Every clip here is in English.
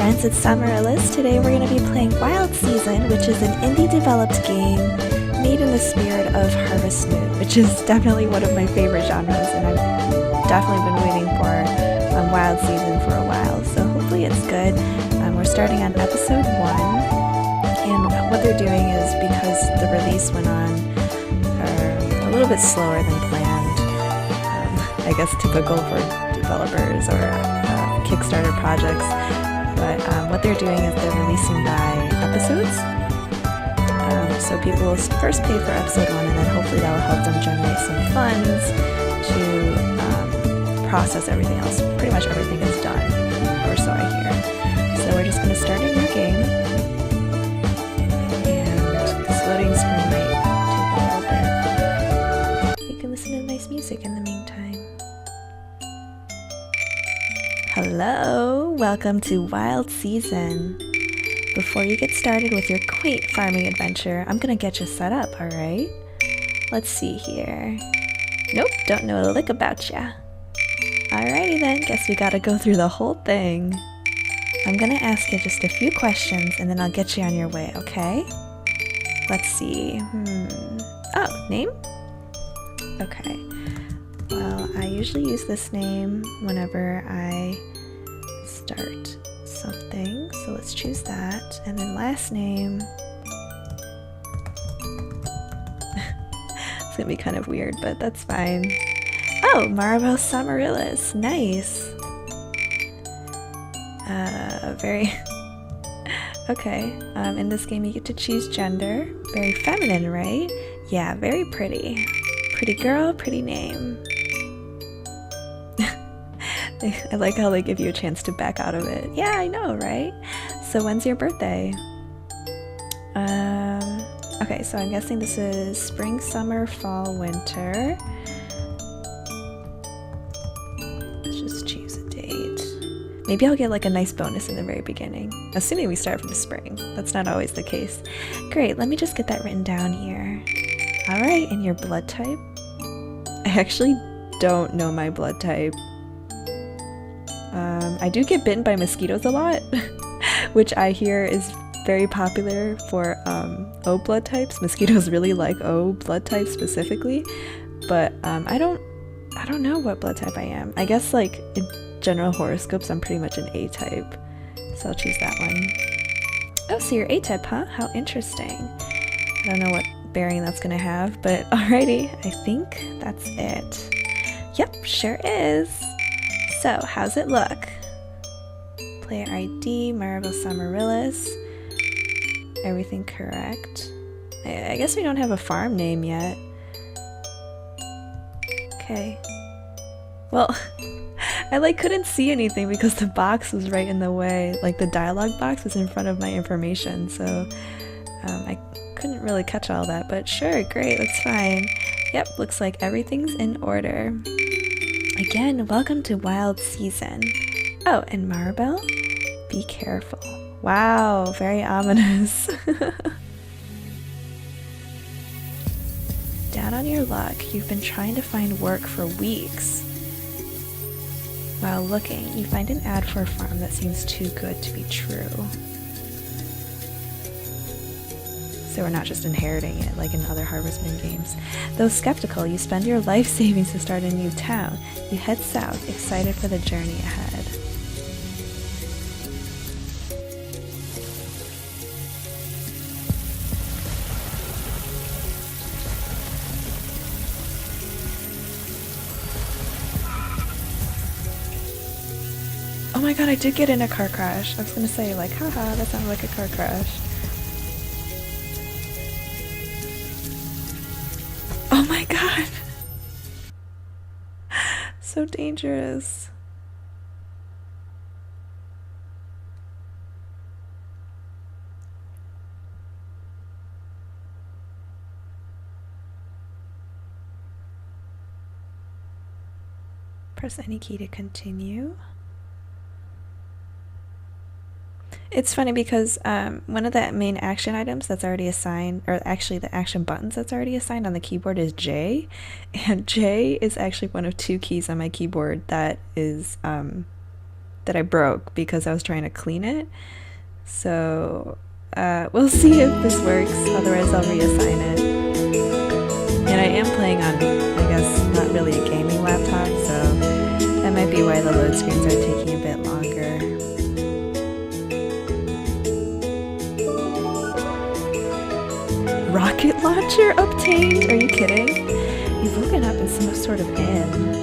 friends, it's SAmaryllis. Today we're going to be playing Wild Season, which is an indie-developed game made in the spirit of Harvest Moon, which is definitely one of my favorite genres, and I've definitely been waiting for Wild Season for a while, so hopefully it's good. We're starting on episode 1, and what they're doing is, because the release went on a little bit slower than planned, I guess typical for developers or Kickstarter projects, but what they're doing is they're releasing by episodes. So people will first pay for episode 1, and then hopefully that will help them generate some funds to process everything else. Pretty much everything is done, or so I hear. So we're just going to start a new game, and this loading screen might take a little bit. You can listen to nice music in the meantime. Hello, welcome to Wild Season. Before you get started with your quaint farming adventure, I'm gonna get you set up, alright? Let's see here. Nope, don't know a lick about ya. Alrighty then, guess we gotta go through the whole thing. I'm gonna ask you just a few questions and then I'll get you on your way, okay? Let's see. Oh, name? Okay. Well, I usually use this name whenever I start something, so let's choose that. And then last name. It's gonna be kind of weird, but that's fine. Oh, SAmaryllis. Nice. Very. Okay. In this game, you get to choose gender. Very feminine, right? Yeah, very pretty. Pretty girl, pretty name. I like how they give you a chance to back out of it. Yeah, I know, right? So when's your birthday? Okay, so I'm guessing this is spring, summer, fall, winter. Let's just choose a date. Maybe I'll get like a nice bonus in the very beginning, assuming we start from spring. That's not always the case. Great, let me just get that written down here. Alright, and your blood type? I actually don't know my blood type. I do get bitten by mosquitoes a lot, which I hear is very popular for O blood types. Mosquitoes really like O blood types specifically, but I don't know what blood type I am. I guess like in general horoscopes I'm pretty much an A type, so I'll choose that one. Oh, so you're A type, huh? How interesting. I don't know what bearing that's gonna have, but alrighty, I think that's it. Yep, sure is. So, how's it look? Player ID, SAmaryllis. Everything correct. I guess we don't have a farm name yet. Okay. Well, I couldn't see anything because the box was right in the way. Like the dialogue box was in front of my information, so I couldn't really catch all that, but sure, great, that's fine. Yep, looks like everything's in order. Again, welcome to Wild Season. Oh, and Maribel? Be careful. Wow, very ominous. Down on your luck, you've been trying to find work for weeks. While looking, you find an ad for a farm that seems too good to be true. So we're not just inheriting it like in other Harvest Moon games. Though skeptical, you spend your life savings to start a new town. You head south, excited for the journey ahead. Oh my god, I did get in a car crash. I was gonna say like, haha, that sounded like a car crash. Oh my god! So dangerous. Press any key to continue. It's funny because one of the main action items that's already assigned, or actually the action buttons that's already assigned on the keyboard is J, and J is actually one of two keys on my keyboard that is that I broke because I was trying to clean it. So we'll see if this works, otherwise I'll reassign it. And I am playing on, I guess, not really a gaming laptop, so that might be why the load screens are taking a bit longer. Rocket launcher obtained? Are you kidding? You've woken up in some sort of inn.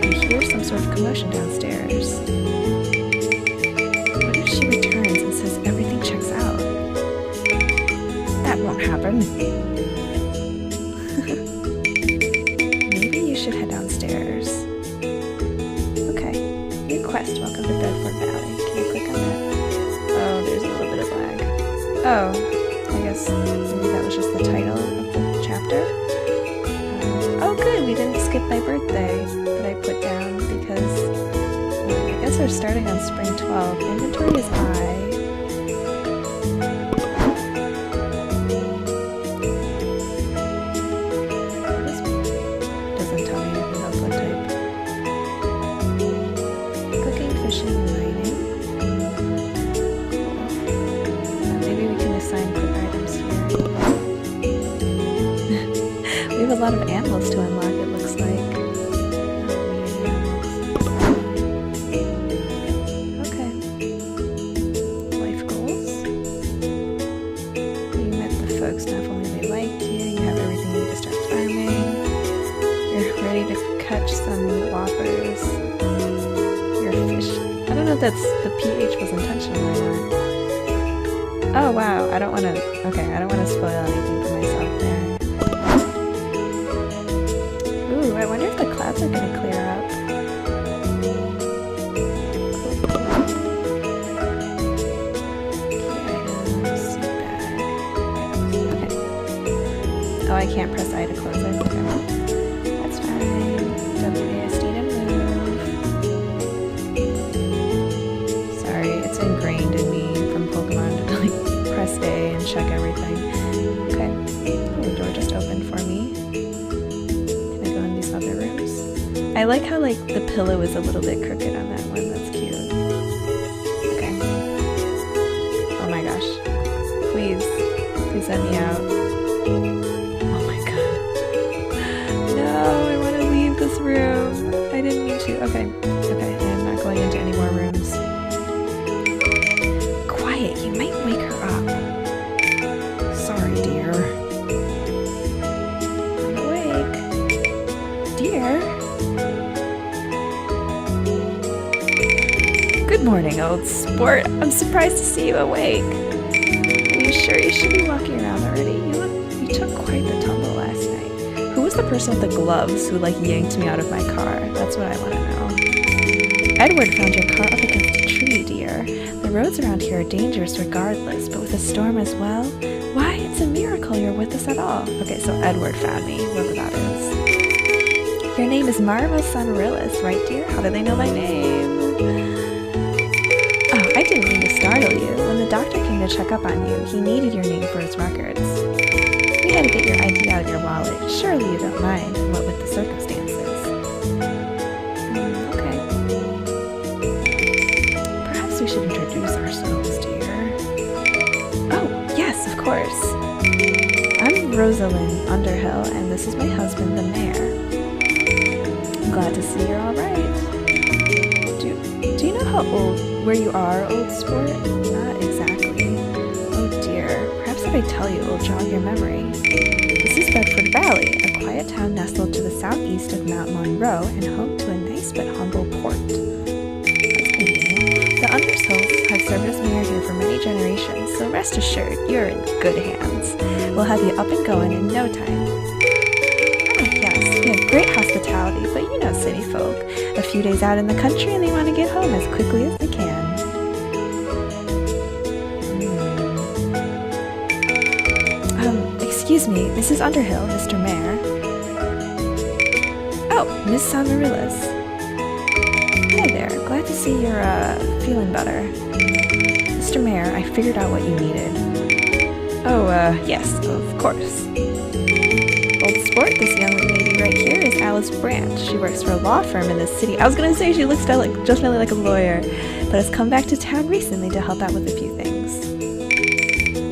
You hear some sort of commotion downstairs. What if she returns and says everything checks out? That won't happen. Maybe you should head downstairs. Okay. New quest. Welcome to Bedford Valley. Can you click on that? Oh, there's a little bit of lag. Oh, I guess maybe that was just the title of the chapter. Oh good, we didn't skip my birthday that I put down because I guess we're starting on spring 12. Inventory is I. This doesn't tell me anything about blood type. Cooking, fishing, and mining. Assign quick items here. We have a lot of animals to unlock, it looks like. Okay. Life goals. You met the folks, not only they liked you, you have everything you need to start farming. You're ready to catch some whoppers. You're fish. I don't know if that's the PH was intentional or not. Oh wow, I don't want to spoil anything for myself there. Ooh, I wonder if the clouds are going to clear up. Key items, seed bag. Okay. Oh, I can't press I to close it. Okay. That's fine. WASD to move. Sorry, it's ingrained in me from Pokemon to press A and check everything. Okay. Oh, the door just opened for me. Can I go in these other rooms? I like how like the pillow is a little bit crooked on that one. That's cute. Okay. Oh my gosh. Please. Please let me out. Oh my god. No, I want to leave this room. I didn't mean to. Okay. Okay, I'm not going into any more rooms. You might wake her up. Sorry, dear. I'm awake. Dear? Good morning, old sport. I'm surprised to see you awake. Are you sure you should be walking around already? You took quite the tumble last night. Who was the person with the gloves who, like, yanked me out of my car? That's what I want to know. Edward found your car up against a tree, dear. The roads around here are dangerous regardless, but with a storm as well? Why, it's a miracle you're with us at all. Okay, so Edward found me, whoever that is. Your name is SAmaryllis, right dear? How do they know my name? Oh, I didn't mean to startle you. When the doctor came to check up on you, he needed your name for his records. We had to get your ID out of your wallet. Surely you don't mind, what with the circumstances. We should introduce ourselves, dear. Oh, yes, of course. I'm Rosalind Underhill, and this is my husband, the mayor. I'm glad to see you're all right. Do you know how old, where you are, old sport? Not exactly. Oh dear, perhaps if I tell you, it will jog your memory. This is Bedford Valley, a quiet town nestled to the southeast of Mount Monroe and home to a nice but humble port. The Underhills have served as mayor here for many generations, so rest assured, you're in good hands. We'll have you up and going in no time. Oh yes, we have great hospitality, but you know city folk. A few days out in the country and they want to get home as quickly as they can. Excuse me, Mrs. Underhill, Mr. Mayor. Oh, Miss SAmaryllis. Hi there, glad to see you're, feeling better. Mr. Mayor, I figured out what you needed. Oh, yes, of course. Old sport, this young lady right here is SAmaryllis branch. She works for a law firm in the city. I was gonna say she looks definitely like a lawyer, but has come back to town recently to help out with a few things.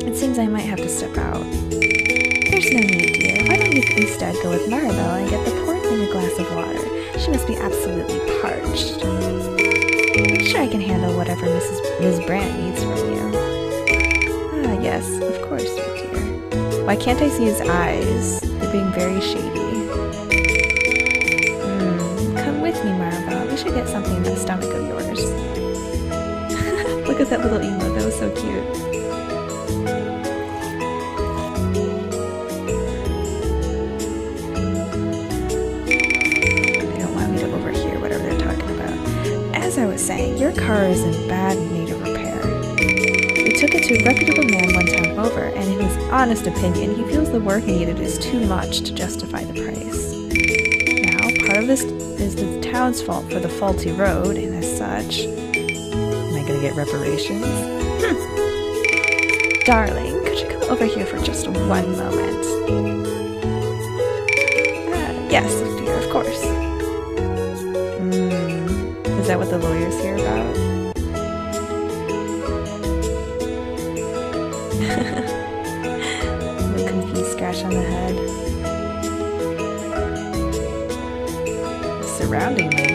It seems I might have to step out. There's no need, dear. Why don't you instead go with Maribel and get the poor thing a glass of water? She must be absolutely parched. I'm sure I can handle whatever Ms. Brandt needs from you. Ah, yes, of course, sweet dear. Why can't I see his eyes? They're being very shady. Come with me, Maribel. We should get something in that stomach of yours. Look at that little emote. That was so cute. As I was saying, your car is in bad need of repair. We took it to a reputable man one time over, and in his honest opinion, he feels the work needed is too much to justify the price. Now, part of this is the town's fault for the faulty road, and as such... Am I gonna get reparations? Darling, could you come over here for just one moment? Yes, dear, of course. Is that what the lawyer's here about? A little confused scratch on the head. Surrounding me.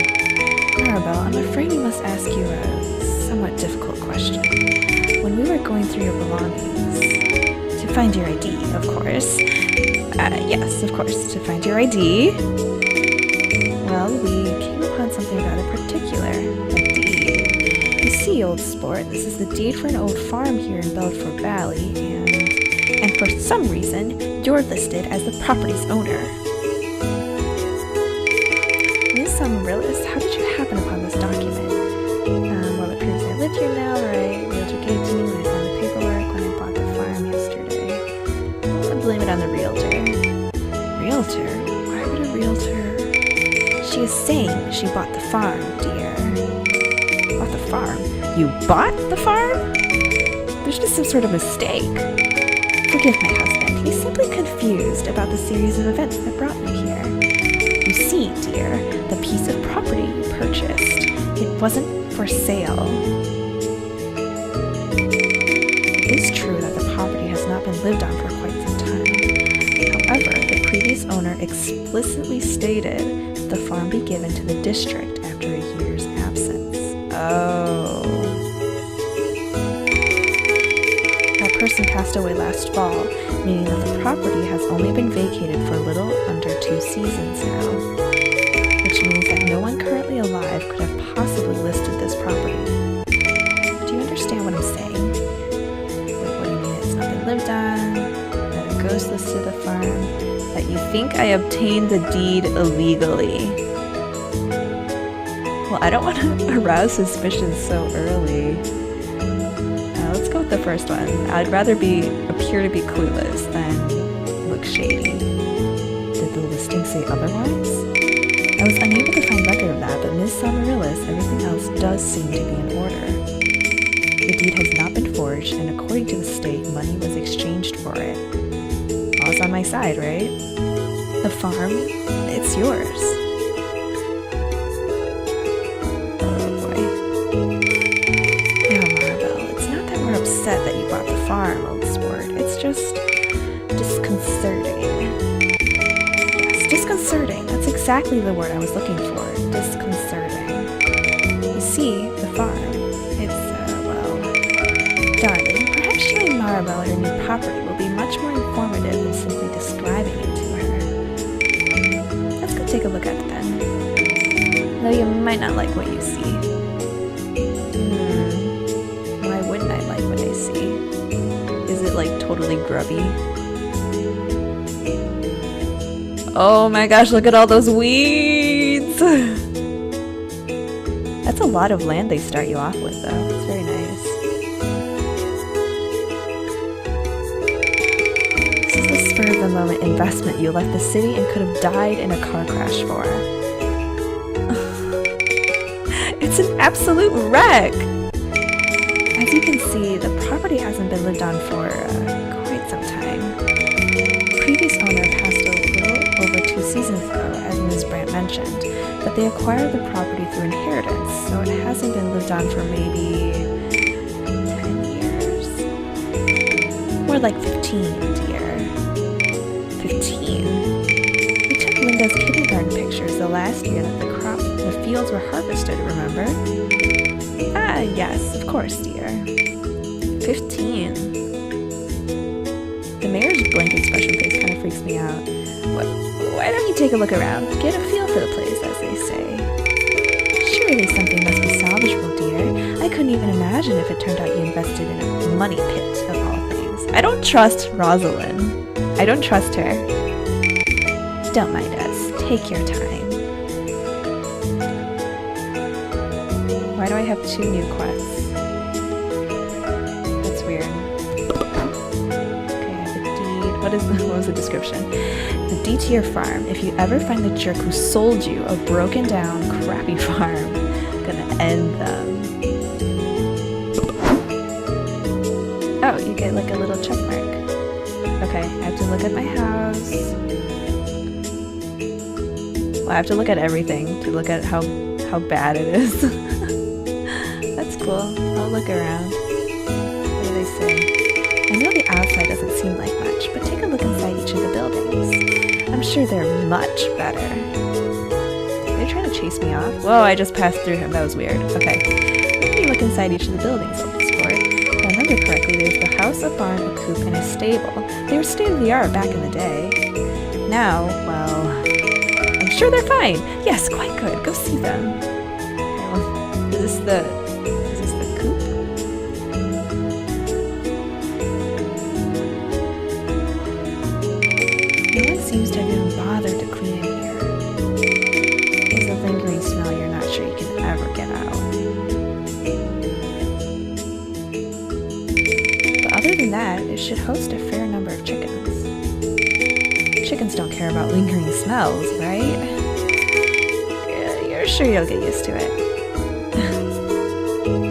Maribel, I'm afraid we must ask you a somewhat difficult question. When we were going through your belongings, to find your ID, of course. Yes, of course, to find your ID. Well, we came upon something rather particular, a deed. You see, old sport, this is the deed for an old farm here in Bedford Valley, and for some reason, you're listed as the property's owner. Ms. SAmaryllis, how did you happen upon this document? Well, it proves I live here now, right? Realtor gave it to me when I signed the paperwork when I bought the farm yesterday. I'll blame it on the realtor. Realtor? Why would a realtor... She is saying she bought the farm, dear. Bought the farm? You bought the farm? There's just some sort of mistake. Forgive my husband. He's simply confused about the series of events that brought me here. You see, dear, the piece of property you purchased, it wasn't for sale. It is true that the property has not been lived on for quite some time. However, the previous owner explicitly stated the farm be given to the district after a year's absence. Oh. That person passed away last fall, meaning that the property has only been vacated for a little under 2 seasons now. Which means that no one currently alive could have possibly listed this property. Do you understand what I'm saying? Wait, what do you mean it's not been lived on? That a ghost listed the farm? That you think I obtained the deed illegally. Well, I don't want to arouse suspicions so early. Let's go with the first one. I'd rather appear to be clueless than look shady. Did the listing say otherwise? I was unable to find record of that, but Ms. SAmaryllis, everything else does seem to be in order. The deed has not been forged, and according to the state, money was exchanged for it. All's on my side, right? The farm, it's yours. Oh boy. Now, Maribel, it's not that we're upset that you bought the farm, old sport. It's just disconcerting. Yes, disconcerting. That's exactly the word I was looking for. Disconcerting. You see, the farm, it's, well, darling, perhaps showing Maribel your new property will be much more informative than simply describing it to her. Let's go take a look at it then. Though you might not like what you see. Why wouldn't I like what I see? Is it like totally grubby? Oh my gosh, look at all those weeds! That's a lot of land they start you off with though. It's very nice. This is the spur of the moment investment you left the city and could have died in a car crash for. It's an absolute wreck! As you can see, the property hasn't been lived on for quite some time. The previous owner passed a little over 2 seasons ago, as Ms. Brandt but they acquired the property through inheritance, so it hasn't been lived on for maybe 10 years? More like 15, dear. 15? We took Linda's kindergarten pictures the last year that the fields were harvested, remember? Ah, yes, of course, dear. 15. The mayor's blank expression face kind of freaks me out. Why don't you take a look around? Get a feel for the place, as they say. Surely something must be salvageable, dear. I couldn't even imagine if it turned out you invested in a money pit, of all things. I don't trust Rosalind. I don't trust her. Don't mind us. Take your time. Why do I have 2 new quests? That's weird. Okay, I have a deed. What was the description? The deed to your farm. If you ever find the jerk who sold you a broken down, crappy farm, I'm gonna end them. Oh, you get like a little check mark. Okay, I have to look at my house. Well, I have to look at everything to look at how bad it is. That's cool. I'll look around. What do they say? I know the outside doesn't seem like much, but take a look inside each of the buildings. I'm sure they're much better. Are they trying to chase me off? Whoa, I just passed through him. That was weird. Okay. Let me look inside each of the buildings, old sport. If I remember correctly, there's the house, a barn, a coop, and a stable. They were state-of-the-art back in the day. Now, well, I'm sure they're fine. Yes, quite good. Go see them. Okay, well, is this the coop? No one seems to have even bothered to clean in here. There's a lingering smell you're not sure you can ever get out. But other than that, it should host a fair number of chickens. Chickens don't care about lingering smells, right? Yeah, you're sure you'll get used to it.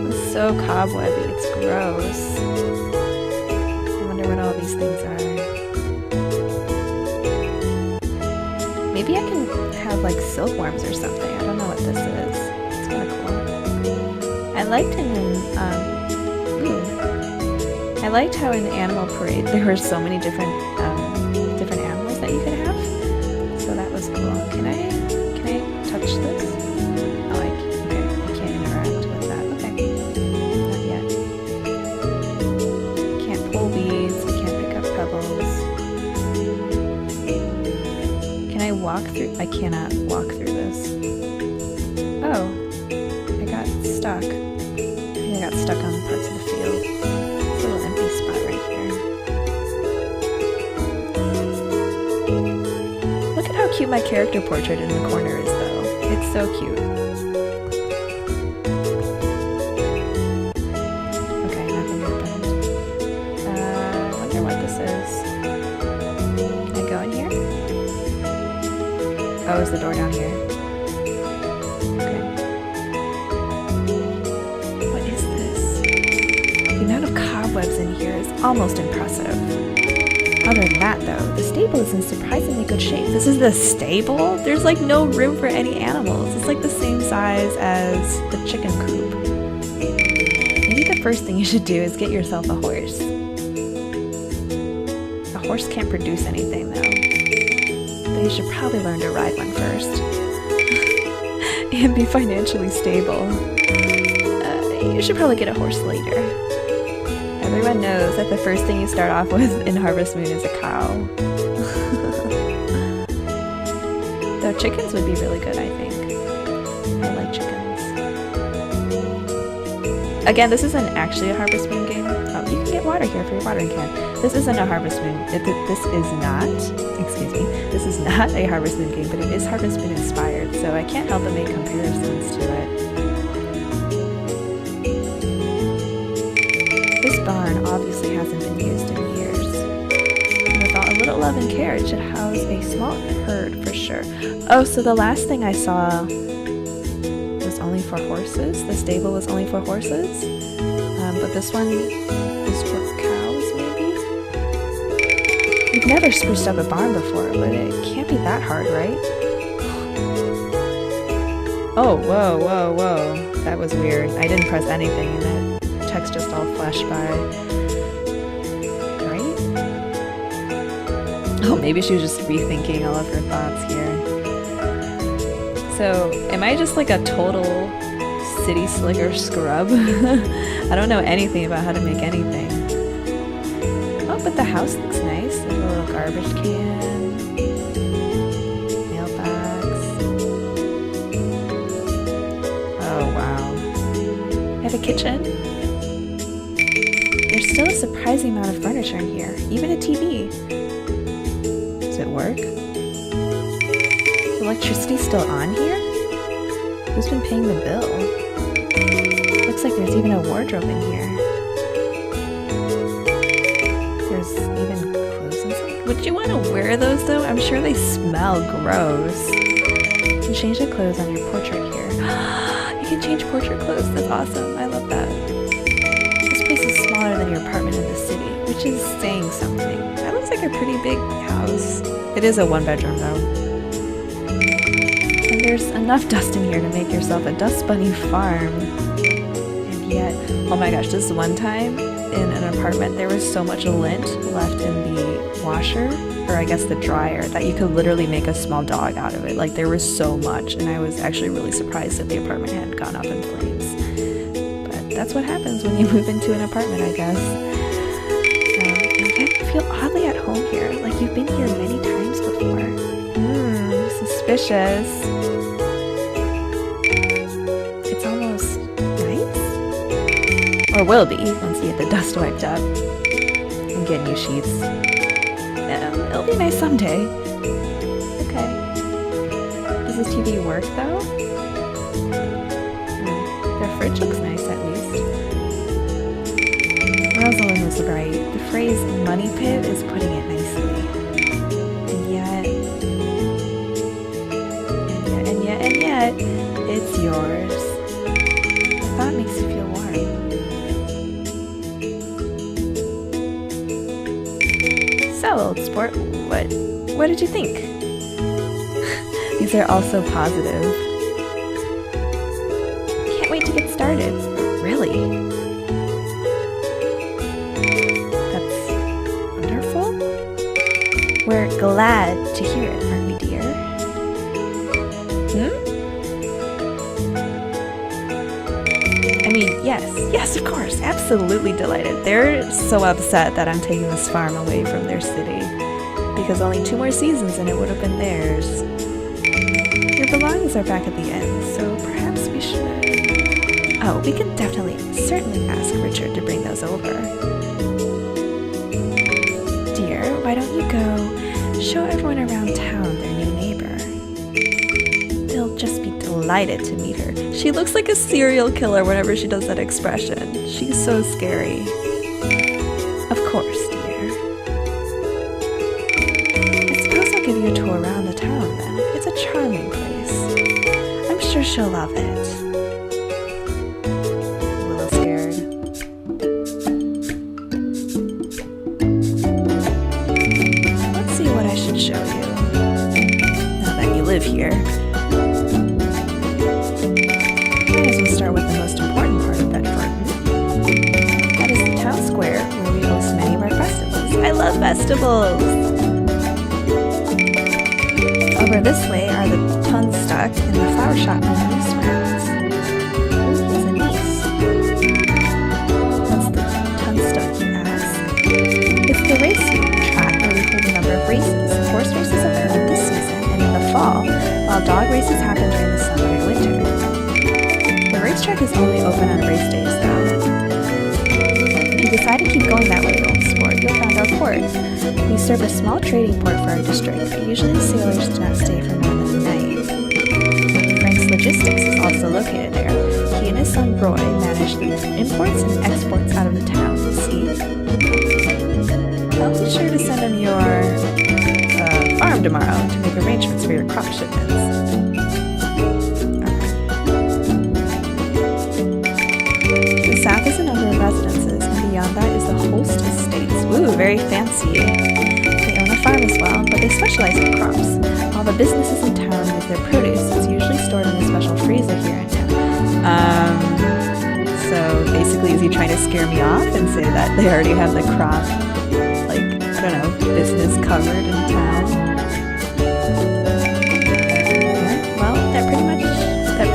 It's so cobwebby, it's gross. I wonder what all these things are. Maybe I can have like silkworms or something. I don't know what this is. It's kind of cool. I liked how in Animal Parade there were so many different animals that you could have. So that was cool. Can I touch this? Oh, I can't interact with that. Okay. Not yet. Can't pull these. I can't pick up pebbles. Can I walk through? I cannot walk through this. Oh, I got stuck. I think I got stuck on parts of the field. It's a little empty spot right here. Look at how cute my character portrait in the corner is, though. It's so cute. Okay, nothing happened. I wonder what this is. Can I go in here? Oh, is the door down here? Okay. What is this? The amount of cobwebs in here is almost impressive. Other than that, though, the stable is in surprisingly good shape. This is the stable? There's like no room for any animals. It's like the same size as the chicken coop. Maybe the first thing you should do is get yourself a horse. A horse can't produce anything, though. But you should probably learn to ride one first. And be financially stable. You should probably get a horse later. Everyone knows that the first thing you start off with in Harvest Moon is a cow. Though chickens would be really good, I think. I like chickens. Again, this isn't actually a Harvest Moon game. Oh, you can get water here for your watering can. This isn't a Harvest Moon. This is not a Harvest Moon game, but it is Harvest Moon inspired, so I can't help but make comparisons to it. This barn obviously hasn't been used in years. And with a little love and care, it should house a small herd for sure. Oh, so the last thing I saw was only for horses? The stable was only for horses? But this one is for cows, maybe? We've never spruced up a barn before, but it can't be that hard, right? Oh, whoa, whoa, whoa. That was weird. I didn't press anything and that text just all flashed by. Right? Oh, maybe she was just rethinking all of her thoughts here. So, am I just like a total city slicker scrub? I don't know anything about how to make anything. Oh, but the house looks nice. There's a little garbage can. A kitchen. There's still a surprising amount of furniture in here, even a TV. Does it work? Is electricity still on here? Who's been paying the bill? Looks like there's even a wardrobe in here. There's even clothes inside. Would you want to wear those though? I'm sure they smell gross. You can change the clothes on your portrait here. You can change portrait clothes. That's awesome. I love that. This place is smaller than your apartment in the city, which is saying something. That looks like a pretty big house. It is a one-bedroom though. And there's enough dust in here to make yourself a dust bunny farm. And yet, oh my gosh, this one time in an apartment there was so much lint left in the washer, or I guess the dryer, that you could literally make a small dog out of it. Like there was so much, and I was actually really surprised that the apartment had gone up in flames. But that's what happens when you move into an apartment, I guess. And yet you feel oddly at home here, like you've been here many times before. Suspicious. It's almost nice. Or will be once you get the dust wiped up and get new sheets. It'll be nice someday. Okay. Does this TV work though? Their fridge looks nice at least. Rosalind was right. The phrase money pit is putting it nicely. And yet, it's yours. The thought makes you feel warm. So, old sport, what did you think? These are all so positive. Can't wait to get started. Really? That's wonderful. We're glad to hear it, aren't we, dear? I mean, yes, of course, absolutely delighted. They're so upset that I'm taking this farm away from their city, because only 2 more seasons and it would have been theirs. Your belongings are back at the inn, so perhaps we should... Oh, we can certainly ask Richard to bring those over. Dear, why don't you go show everyone around town their new neighbor? They'll just be delighted to meet her. She looks like a serial killer whenever she does that expression. She's so scary. Of course, dear. I suppose I'll give you a tour around the town then. It's a charming place. I'm sure she'll love it. I'm a little scared. Let's see what I should show you. Now that you live here. We'll start with the most important part of Bedford. That is the town square, where we host many of our festivals. I love festivals! Over this way are the tons stuck in the flower shop and the niece rounds. Ooh, he's a niece. What's the tons stuck, you ask? It's the race track where we hold a number of races. Horse races occur this season and in the fall, while dog races happen during the summer and winter. The racetrack is only open on race days, though. If you decide to keep going that way, old sport, you'll find our port. We serve a small trading port for our district, but usually sailors do not stay for more than a night. Frank's Logistics is also located there. He and his son Roy manage the imports and exports out of the town, you see. I'll be sure to send him your farm tomorrow to make arrangements for your crop shipments. South is a number of residences, and beyond that is the Holst Estates. Ooh, very fancy. They own a farm as well, but they specialize in crops. All the businesses in town use their produce. It's usually stored in a special freezer here and now. So basically, is he trying to scare me off and say that they already have the crop, like, I don't know, business covered in town? Yeah, well, that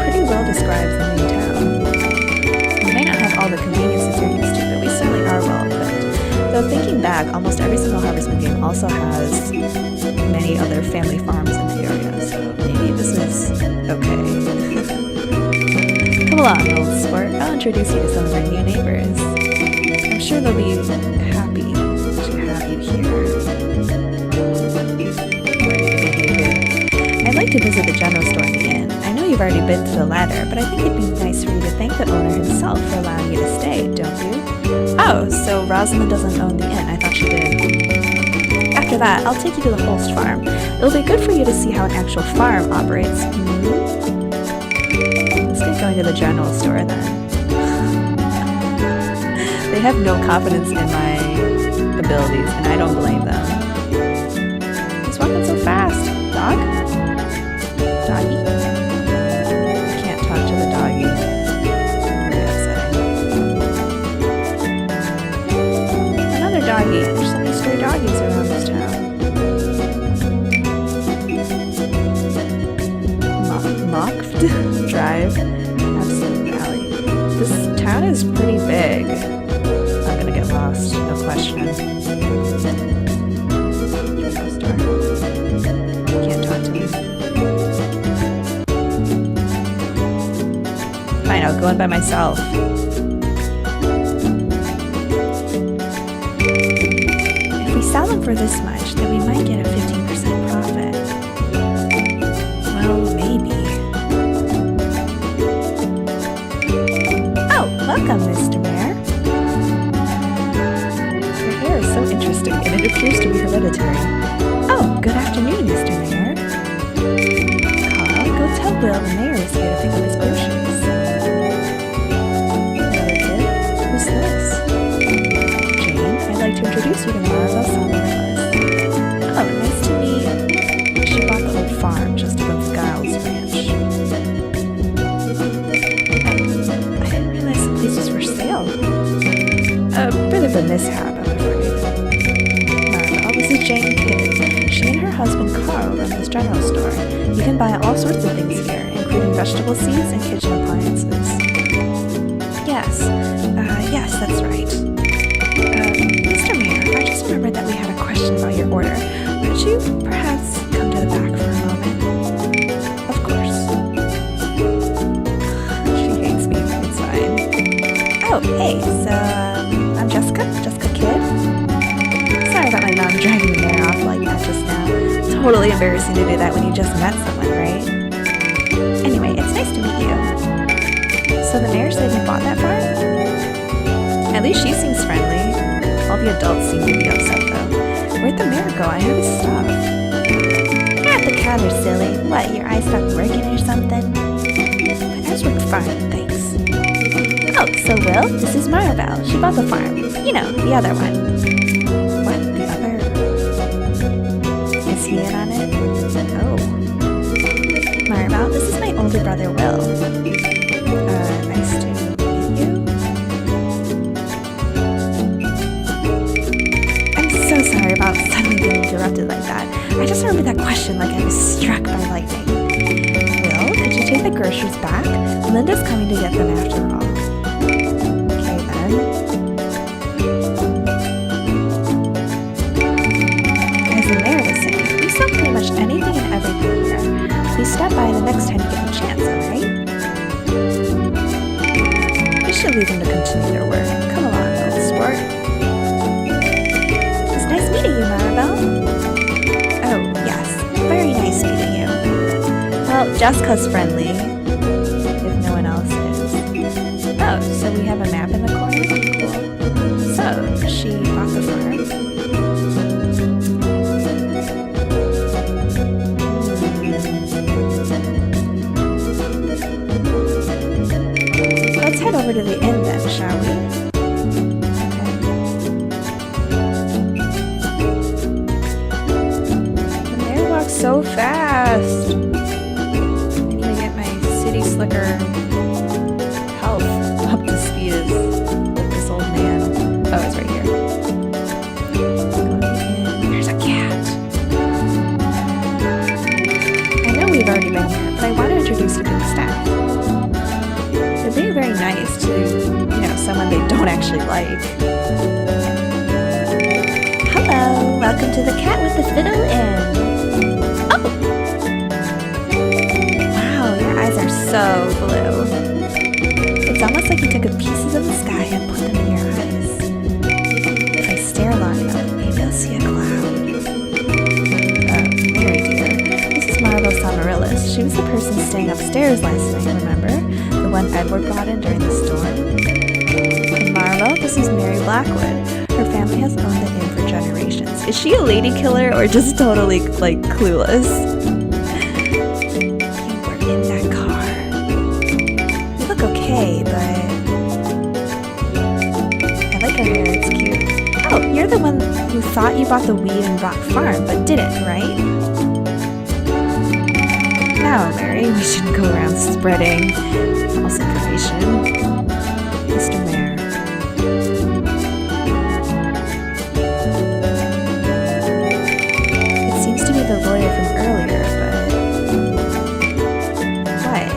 pretty well describes the main town. We may not have all the conveniences you're used to, but we certainly are well equipped. Though thinking back, almost every single Harvestman game also has many other family farms in the area, so maybe this is okay. Come along, old sport. I'll introduce you to some of our new neighbors. I'm sure they'll be happy to have you here. I'd like to visit the general store in the inn. I know you've already been to the latter, but I think it'd be nice for you to thank the owner himself for allowing you to stay, don't you? Oh, so Rosamund doesn't own the inn. I thought she did. After that, I'll take you to the Holst farm. It'll be good for you to see how an actual farm operates. Let's get going to the general store then. They have no confidence in my abilities, and I don't blame them. He's walking so fast. Dog? Doggy? I can't talk to the doggy. Very upsetting. Another doggy. There's so many stray doggies around this town. Mocked Drive, Absolute Valley. This town is pretty big. I'm gonna get lost, no question. General store. Can't talk to me. Fine, I'll go in by myself. If we sell them for this much, then we might get a 15% profit. Well, maybe. Oh, welcome, Mr. Mayor. Your hair is so interesting, and it appears to be hereditary. Oh, good afternoon, Mr. Mayor. Carl, go tell Will the mayor is here to pick up his groceries. Another kid? Who's this? Jane, I'd like to introduce you to SAmaryllis. Oh, nice to meet you. She bought the old farm just above Giles Ranch. I didn't realize the place was for sale. A bit of a mishap, I'm afraid. Marva, this is Jane Kidd. She and her husband Carl run this general store. You can buy all sorts of things here, including vegetable seeds and kitchen appliances. Yes, that's right. Mr. Mayor, I just remembered that we had a question about your order. Could you perhaps come to the back for a moment? Of course. She hates me. It's fine. Oh, hey, so I'm Jessica Kidd. Sorry about my mom dragging the mayor off like that just now. Totally embarrassing to do that when you just met someone, right? Anyway, it's nice to meet you. So the mayor said you bought that farm? At least she seems friendly. All the adults seem to be upset though. Where'd the mayor go? I have his stuff. You're at the counter, silly. What, your eye stopped working or something? My eyes work fine, thanks. Oh, so Will, this is Maribel. She bought the farm. You know, the other one. What, the other? Is he in on it? Oh. Maribel, this is my older brother, Will. Nice to meet you. I'm so sorry about suddenly being interrupted like that. I just remembered that question like I was struck by lightning. Will, could you take the groceries back? Linda's coming to get them after all. Okay then. As the mayor was saying, we sell pretty much anything and everything here. Please stop by the next time you get the chance, alright? We should leave them to continue their work. Come along, old sport. It's nice meeting you, Maribel. Oh, yes. Very nice meeting you. Well, Jessica's friendly, if no one else is. Oh, so we have a map in the corner? Cool. So, she bought the farm. Let's head over to the inn then, shall we? Okay. The mayor walks so fast. I need to get my city slicker like. Hello, welcome to the Cat with the Fiddle and... Oh! Wow, your eyes are so blue. It's almost like you took pieces of the sky and put them in your eyes. If I stare long enough, maybe I'll see a cloud. Mary dear, this is SAmaryllis. She was the person staying upstairs last night, remember? The one Edward brought in during the storm. And Marlo, this is Mary Blackwood. Her family has owned the inn for generations. Is she a lady killer or just totally, like, clueless? You were in that car. You look okay, but... I like your hair, it's cute. Oh, you're the one who thought you bought the weed in Rock Farm, but didn't, right? Now, Mary, we shouldn't go around spreading false information. Mr. Mayor. It seems to be the lawyer from earlier, but... What?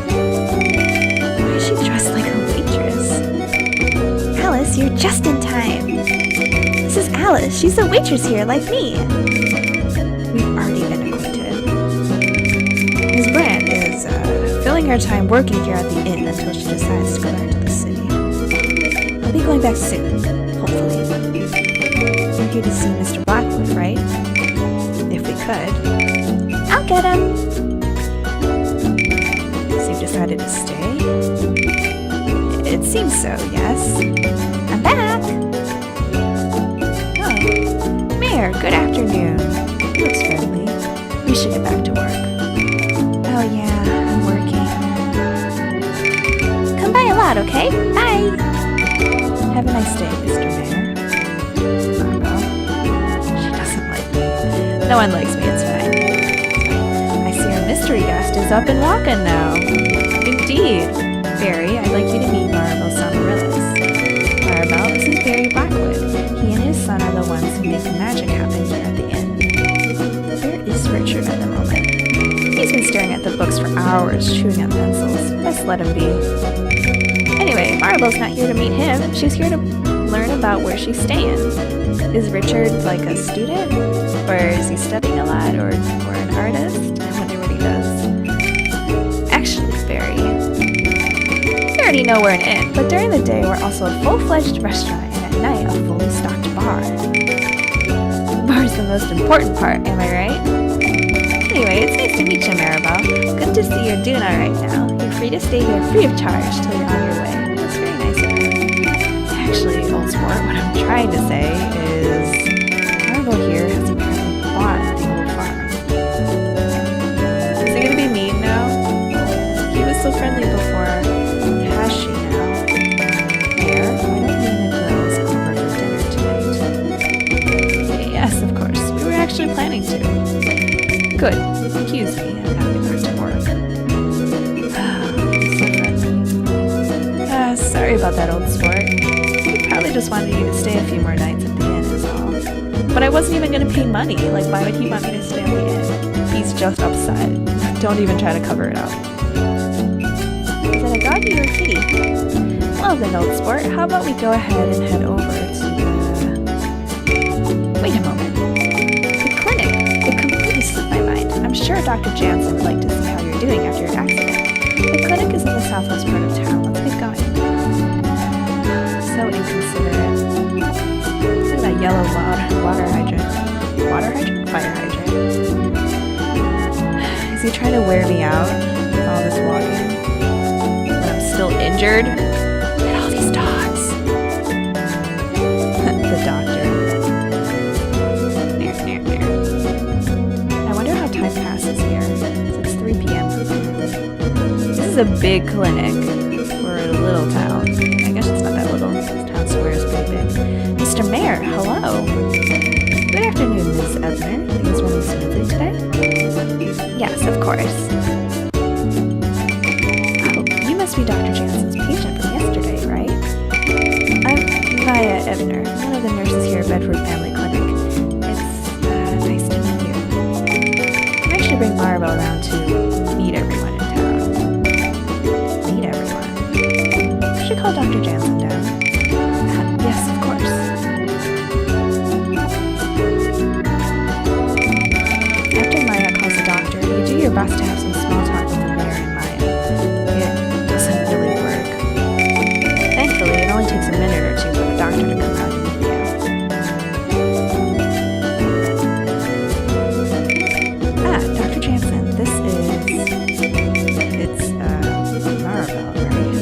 Why is she dressed like a waitress? Alice, you're just in time. This is Alice. She's a waitress here, like me. We've already been acquainted. Ms. Brand is filling her time working here at the inn until she decides to go back to the city. I'll be going back soon, hopefully. You're here to see Mr. Blackwood, right? If we could. I'll get him. So you've decided to stay? It seems so, yes. I'm back. Oh, Mayor, good afternoon. He looks friendly. We should get back to work. Oh yeah, I'm working. Come by a lot, okay? Bye. Have a nice day, Mr. Mayor. Margot. She doesn't like me. No one likes me, it's fine. I see our mystery guest is up and walking now. Indeed. Barry, I'd like you to meet SAmaryllis. Maribel, this is Barry Blackwood. He and his son are the ones who make the magic happen here at the inn. Where is Richard at the moment? He's been staring at the books for hours, chewing on pencils. Best let him be. Anyway, Maribel's not here to meet him. She's here to learn about where she's staying. Is Richard like a student? Or is he studying a lot? Or an artist? I wonder what he does. Actually, Barry, you already know we're an inn, but during the day we're also a full-fledged restaurant and at night a fully stocked bar. The bar's the most important part, am I right? Anyway, it's nice to meet you, Maribel. Good to see you're doing alright now. You're free to stay here free of charge till you're on your way. That's very nice of you. Actually, old sport, what I'm trying to say is Maribel here has apparently bought the old farm. Is he gonna be mean now? He was so friendly before. Has she now? Mayor, why don't you and the girls come over for dinner tonight? Yes, of course. We were actually planning to. Good. Excuse me, I'm having back to work. So friendly. Sorry about that, old sport. He probably just wanted you to stay a few more nights at the inn is all. But I wasn't even going to pay money. Like, why would he want me to stay at the inn? He's just upset. Don't even try to cover it up. Is that a doggy or a kitty? Well then, old sport, how about we go ahead and head over to the... Wait a moment. The clinic. It completely slipped my mind. I'm sure Dr. Jansen would like to see how you're doing after your accident. The clinic is in the southwest part of town. Let's get going. So inconsiderate. Look at that yellow water hydrant. Water hydrant? Fire hydrant. Is he trying to wear me out with all this walking? When I'm still injured? Look at all these dogs. The doctor. I wonder how time passes here. It's 3 p.m. This is a big clinic for a little town. I guess it's not that little. This town square is pretty big. Mr. Mayor, hello. Good afternoon, Ms. Ebner. Things running smoothly today? Yes, of course. Oh, you must be Dr. Jansen's patient from yesterday, right? I'm Maya Ebner, one of the nurses here at Bedford Family Clinic. It's nice to meet you. I actually bring Maribel around to meet everyone in town. Meet everyone? I should call Dr. Jansen down. Yes, of best to have some small talk with the mayor and Maya. It doesn't really work. Thankfully, it only takes a minute or two for the doctor to come out and meet you. Ah, Dr. Jansen, this is... It's, Maribel, right?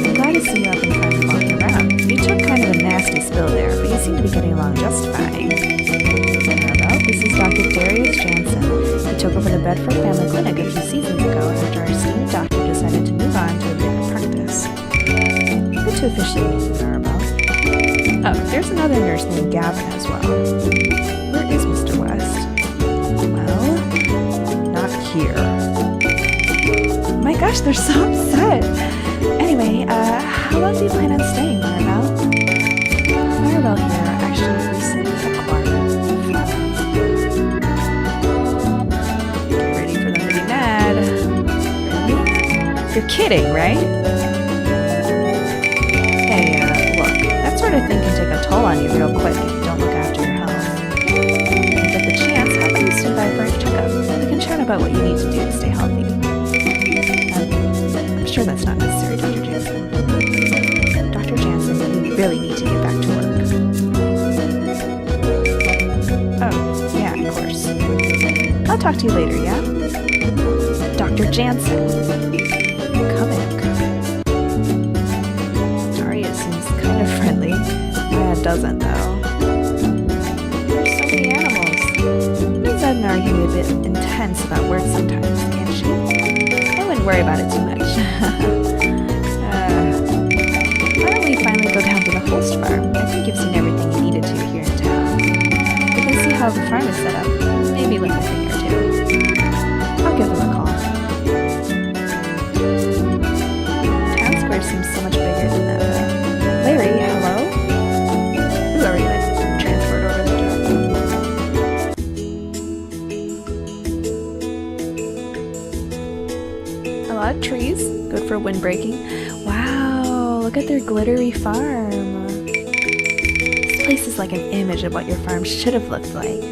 I'm glad to see you up in time and walking around. You took kind of a nasty spill there, but you seem to be getting along just fine. Maribel, this is Dr. Darius Jansen. He took over the Bedford Family Clinic a few seasons ago after our esteemed doctor decided to move on to a bigger practice. Good to officially meet you, Maribel. Oh, there's another nurse named Gavin as well. Where is Mr. West? Well, not here. Oh my gosh, they're so upset. Anyway, how long do you plan on staying, Maribel? Maribel here actually recently acquired a farm. Get ready for them to be mad. Really? You're kidding, right? Hey, look, that sort of thing can take a toll on you real quick if you don't look after your health. And get the chance, how about you swing by for a checkup? We can chat about what you need to do to stay healthy. I'm sure that's not necessary, Dr. Jansen. Dr. Jansen, you really need to get back to work. Oh, yeah, of course. I'll talk to you later, yeah? Dr. Jansen. Come in. Daria seems kind of friendly. Maya doesn't, though. There's so many animals. Ms. Edna can be a bit intense about work sometimes, can't she? I wouldn't worry about it too much. Why don't we finally go down to the Holst farm? I think you've seen everything you needed to here in town. We can see how the farm is set up. Maybe lift a thing or two. I'll give them a call. Town square seems so much bigger than that, though. Larry, hello? Ooh, are we gonna transport over the truck? A lot of trees. Good for wind breaking. Wow, look at their glittery farm. This place is like an image of what your farm should have looked like.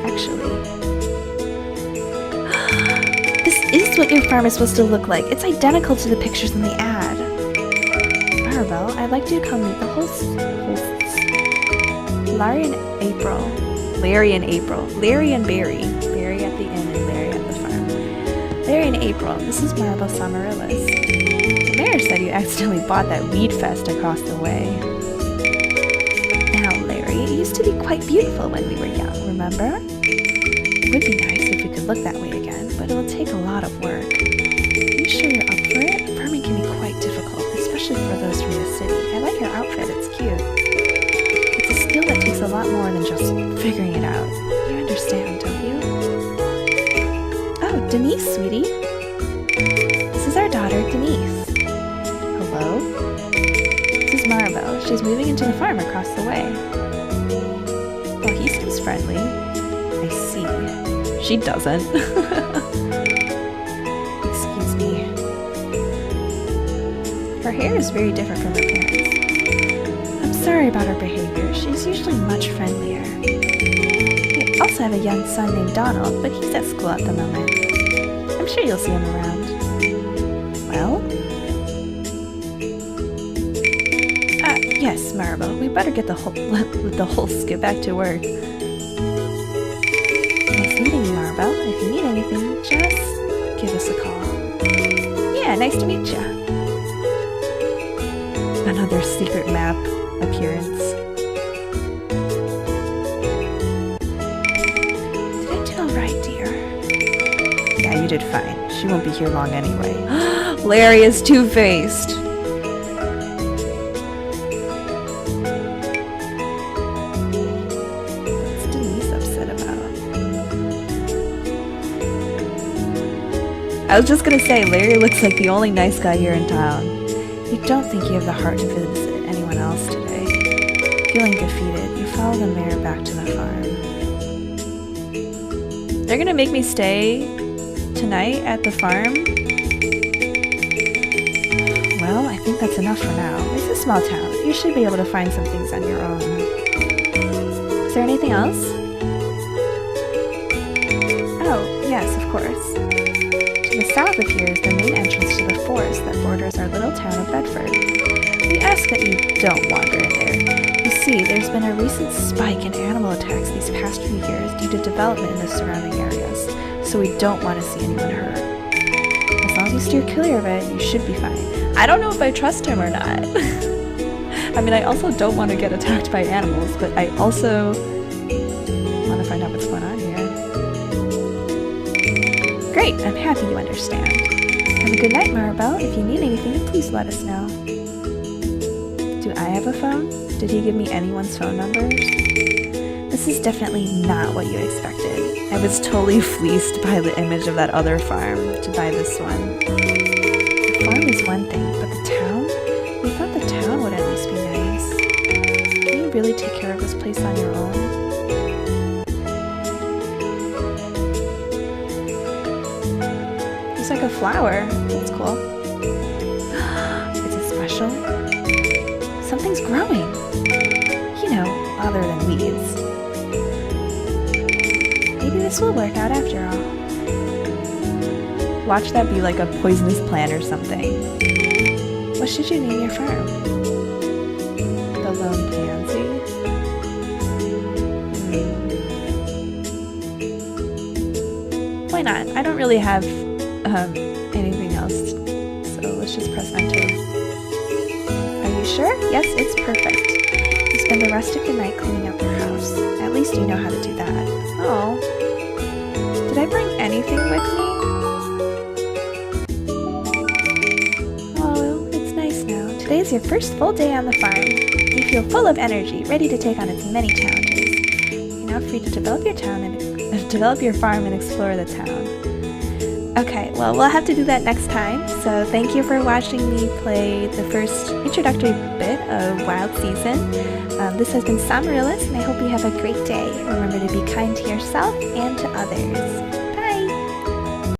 Actually. This is what your farm is supposed to look like. It's identical to the pictures in the ad. Maribel, I'd like you to come meet the hosts. Larry and April. Larry and April. Larry and Barry. Barry at the inn and Larry at the farm. Larry and April, this is Maribel SAmaryllis. The mayor said you accidentally bought that weed fest across the way. Now, Larry, it used to be quite beautiful when we were young, remember? It would be nice if we could look that way again, but it'll take a lot of work. Are you sure you're up for it? Farming can be quite difficult, especially for those from the city. I like your outfit, it's cute. It's a skill that takes a lot more than just figuring it out. You understand, don't you? Oh, Denise, sweetie. This is our daughter, Denise. Hello? This is Maribel. She's moving into the farm across the way. Well, he seems friendly. I see. She doesn't. Excuse me. Her hair is very different from her parents. I'm sorry about her behavior. She's usually much friendlier. We also have a young son named Donald, but he's at school at the moment. I'm sure you'll see him around. Well? Yes, Maribel. We better get the Holsts get back to work. Nice meeting you, Maribel. If you need anything, just give us a call. Yeah, nice to meet ya. Another secret map appearance. Did I do all right, dear? Yeah, you did fine. She won't be here long anyway. Larry is two-faced. What's Denise upset about? I was just gonna say, Larry looks like the only nice guy here in town. You don't think you have the heart to visit anyone else today. Feeling defeated, you follow the mayor back to the farm. They're gonna make me stay tonight at the farm? Well, I think that's enough for now. It's a small town. You should be able to find some things on your own. Is there anything else? Oh, Yes, of course. To the south of here is the main entrance to the forest that borders our little town of Bedford. We ask that you don't wander in there. You see, there's been a recent spike in animal attacks these past few years due to development in the surrounding areas, so we don't want to see anyone hurt. As long as you steer clear of it, you should be fine. I don't know if I trust him or not. I mean, I also don't want to get attacked by animals, but I also want to find out what's going on here. Great, I'm happy you understand. Have a good night, Maribel. If you need anything, please let us know. Do I have a phone? Did he give me anyone's phone numbers? This is definitely not what you expected. I was totally fleeced by the image of that other farm to buy this one. The farm is one thing, but the town? We thought the town would at least be nice. Can you really take care of this place on your own? It's like a flower. That's cool. Is it special? Something's growing. You know, other than weeds. Maybe this will work out after all. Watch that be like a poisonous plant or something. What should you name your farm? The Lone Pansy? Why not? I don't really have anything else, so let's just press enter. Are you sure? Yes, it's perfect. You spend the rest of the night cleaning up your house. At least you know how to do that. Oh. Did I bring anything with me? Oh, it's nice now. Today is your first full day on the farm. You feel full of energy, ready to take on its many challenges. You're now free to develop your farm and explore the town. Okay, well, we'll have to do that next time. So thank you for watching me play the first introductory bit of Wild Season. This has been SAmaryllis, and I hope you have a great day. Remember to be kind to yourself and to others.